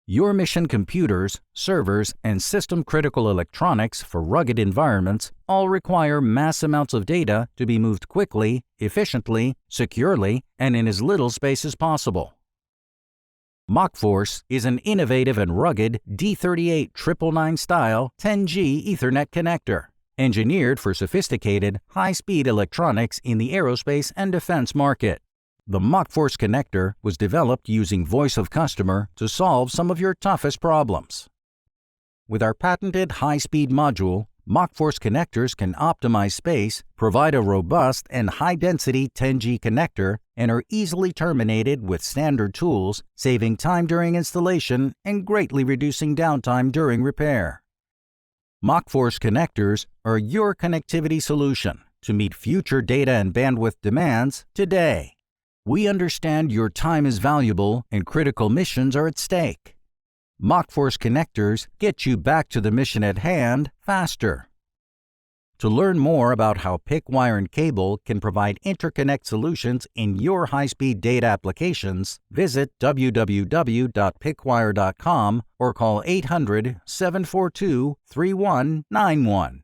Your mission computers, servers, and system-critical electronics for rugged environments all require mass amounts of data to be moved quickly, efficiently, securely, and in as little space as possible. MACHFORCE is an innovative and rugged D38999 style 10G Ethernet connector, engineered for sophisticated, high-speed electronics in the aerospace and defense market. The MACHFORCE connector was developed using voice of customer to solve some of your toughest problems. With our patented high-speed module, MACHFORCE connectors can optimize space, provide a robust and high-density 10G connector, and are easily terminated with standard tools, saving time during installation and greatly reducing downtime during repair. MACHFORCE connectors are your connectivity solution to meet future data and bandwidth demands today. We understand your time is valuable and critical missions are at stake. MACHFORCE connectors get you back to the mission at hand faster. To learn more about how PIC wire and cable can provide interconnect solutions in your high-speed data applications, visit www.picwire.com or call 800-742-3191.